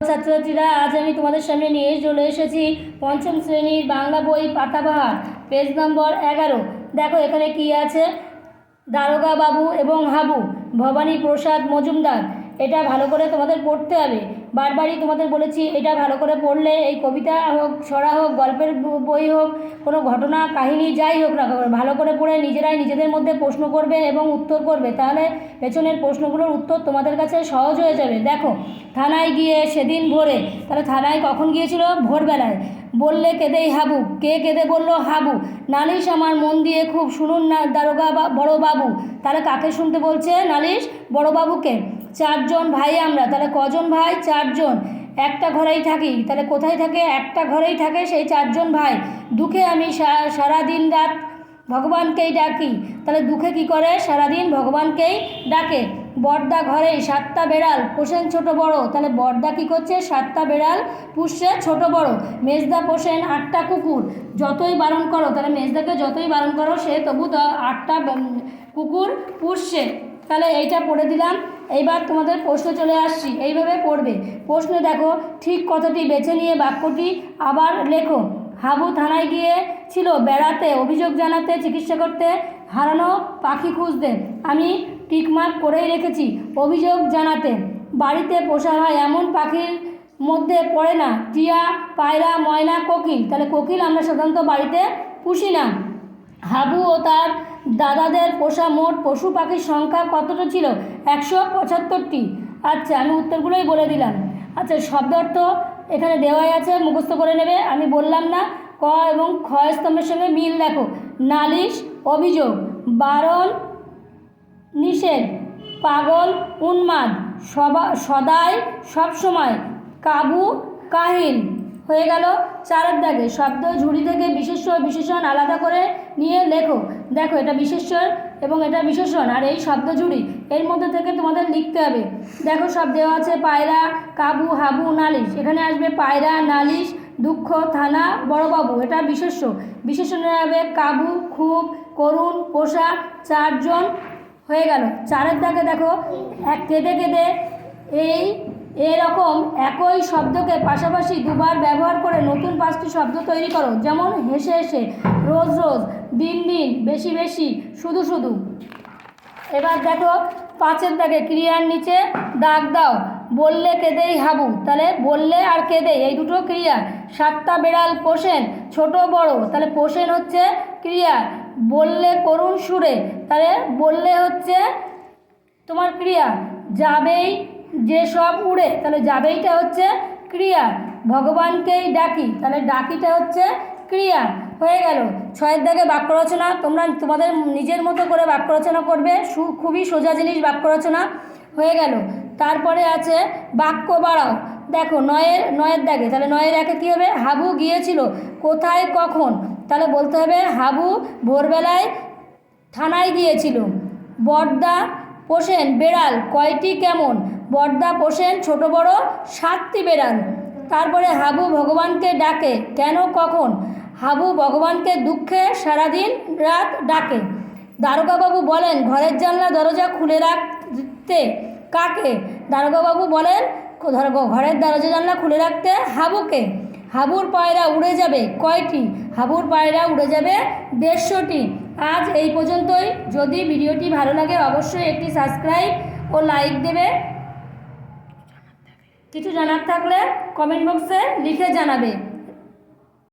ছাত্রছাত্রীরা, আজ আমি তোমাদের সামনে নিয়ে চলে এসেছি পঞ্চম শ্রেণীর বাংলা বই পাতাবাহার পেজ নম্বর 11। দেখো এখানে কি আছে। দারোগা বাবু এবং হাবু, ভবানী প্রসাদ মজুমদার। এটা ভালো করে তোমাদের পড়তে হবে। বারবারই তোমাদের বলেছি এটা ভালো করে পড়লে এই কবিতা হোক, ছড়া হোক, গল্পের বই হোক, কোনো ঘটনা কাহিনী যাই হোক না, ভালো করে পড়ে নিজেরাই নিজেদের মধ্যে প্রশ্ন করবে এবং উত্তর করবে, তাহলে পেছনের প্রশ্নগুলোর উত্তর তোমাদের কাছে সহজ হয়ে যাবে। দেখো, থানায় গিয়ে সেদিন ভোরে, তাহলে থানায় কখন গিয়েছিল? ভোরবেলায়। বললে কেঁদেই হাবু, কে কেঁদে বলল? হাবু। নালিশ আমার মন দিয়ে খুব, শুনুন না দারোগা বড় বাবু। তাহলে কাকে শুনতে বলছে নালিশ? বড় বাবুকে। চারজন ভাই আমরা, তাহলে কজন ভাই? চারজন। একটা ঘরেই থাকি, তাহলে কোথায় থাকে? একটা ঘরেই থাকে সেই চারজন ভাই। দুঃখে আমি সারা দিন রাত ভগবানকেই ডাকি, তাহলে দুঃখে কি করে? সারাদিন ভগবানকেই ডাকে। বড়দা ঘরেই 7টা বেড়াল পোষেন ছোট বড়, তাহলে বড়দা কী করছে? 7টা বেড়াল পুষছে ছোট বড়। মেজদা পোষেন 8টা কুকুর, যতই বারণ করো, তাহলে মেজদাকে যতই বারণ করো সে তবু 8টা কুকুর পুষছে। তাহলে এইটা পড়ে দিলাম। এইবার তোমাদের প্রশ্ন চলে আসছি, এইভাবে পড়বে। প্রশ্নে দেখো, ঠিক কথাটি বেছে নিয়ে বাক্যটি আবার লেখো। হাবু থানায় গিয়েছিল বেড়াতে, অভিযোগ জানাতে, চিকিৎসা করতে, হারানো পাখি খুঁজতে। আমি টিকমার্ক করেই রেখেছি অভিযোগ জানাতে। বাড়িতে পোষা হয় এমন পাখির মধ্যে পড়ে না টিয়া, পায়রা, ময়না, কোকিল। তাহলে কোকিল আমরা সাধারণত বাড়িতে পুষি না। হাবু ও তার দাদাদের পোষা মোট পশু পাখির সংখ্যা কতটা ছিল? 175টি। আচ্ছা, আমি উত্তরগুলোই বলে দিলাম। আচ্ছা, শব্দ অর্থ এখানে দেওয়াই আছে, মুখস্থ করে নেবে, আমি বললাম না। ক এবং খ স্তম্ভের সঙ্গে মিল দেখো। নালিশ অভিযোগ, বারণ নিষেধ, পাগল উন্মাদ, সদাই সবসময়, কাবু কাহিল। হয়ে গেল। 4 দাগে শব্দ ঝুড়ি থেকে বিশেষ্য ও বিশেষণ আলাদা করে নিয়ে লেখো। দেখো, এটা বিশেষ্য এবং এটা বিশেষণ, আর এই শব্দ ঝুড়ি এর মধ্যে থেকে তোমাদের লিখতে হবে। দেখো, সব দেওয়া আছে। পায়রা, কাবু, হাবু, নালিশ। এখানে আসবে পায়রা, নালিশ, দুঃখ, থানা, বড়বাবু, এটা বিশেষ্য। বিশেষণে হবে কাবু, খুব, করুণ, পোষা, 4জন। হয়ে গেল। 4 দাগে দেখো, কেঁদে কেঁদে এই এরকম একই শব্দকে পাশাপাশি দুবার ব্যবহার করে নতুন 5টি শব্দ তৈরি করো। যেমন হেসে হেসে, রোজ রোজ, দিন দিন, বেশি বেশি, শুধু শুধু। এবার দেখো 5 দাগে ক্রিয়ার নিচে দাগ দাও। বললে কেঁদেই হাবু, তাহলে বললে আর কেঁদেই এই দুটো ক্রিয়া। 7টা বেড়াল পোষেন ছোট বড়, তাহলে পোষেন হচ্ছে ক্রিয়া। বললে করুণ সুরে, তাহলে বললে হচ্ছে তোমার ক্রিয়া। যাবেই যে সব উড়ে, তাহলে যাবেইটা হচ্ছে ক্রিয়া। ভগবানকেই ডাকি, তাহলে ডাকিটা হচ্ছে ক্রিয়া। হয়ে গেল। 6 দাগে বাক্য রচনা। তোমরা তোমাদের নিজের মতো করে বাক্য রচনা করবে, খুবই সোজা জিনিস বাক্য রচনা। হয়ে গেল। তারপরে আছে বাক্য বাড়াও। দেখো 9 দাগে, তাহলে 9 একে কী হবে? হাবু গিয়েছিল কোথায় কখন, তাহলে বলতে হবে হাবু ভোরবেলায় থানায় গিয়েছিল। বড়দা পোষেন বেড়াল কয়টি কেমন? বড়দা পোষেন ছোট বড় 7টি বেড়াল। তারপরে হাবু ভগবানকে ডাকে কেন কখন? হাবু ভগবানকে দুঃখে সারাদিন রাত ডাকে। দারোগাবাবু বলেন ঘরের জানলা দরজা খুলে রাখতে কাকে? দারোগাবাবু বলেন ঘরের দরজা জানলা খুলে রাখতে হাবুকে। হাবুর পায়রা উড়ে যাবে কয়টি? হাবুর পায়রা উড়ে যাবে 150টি। আজ এই পর্যন্তই। যদি ভিডিওটি ভালো লাগে অবশ্যই একটি সাবস্ক্রাইব ও লাইক দেবে। কিছু জানার থাকলে কমেন্ট বক্সে লিখে জানাবে।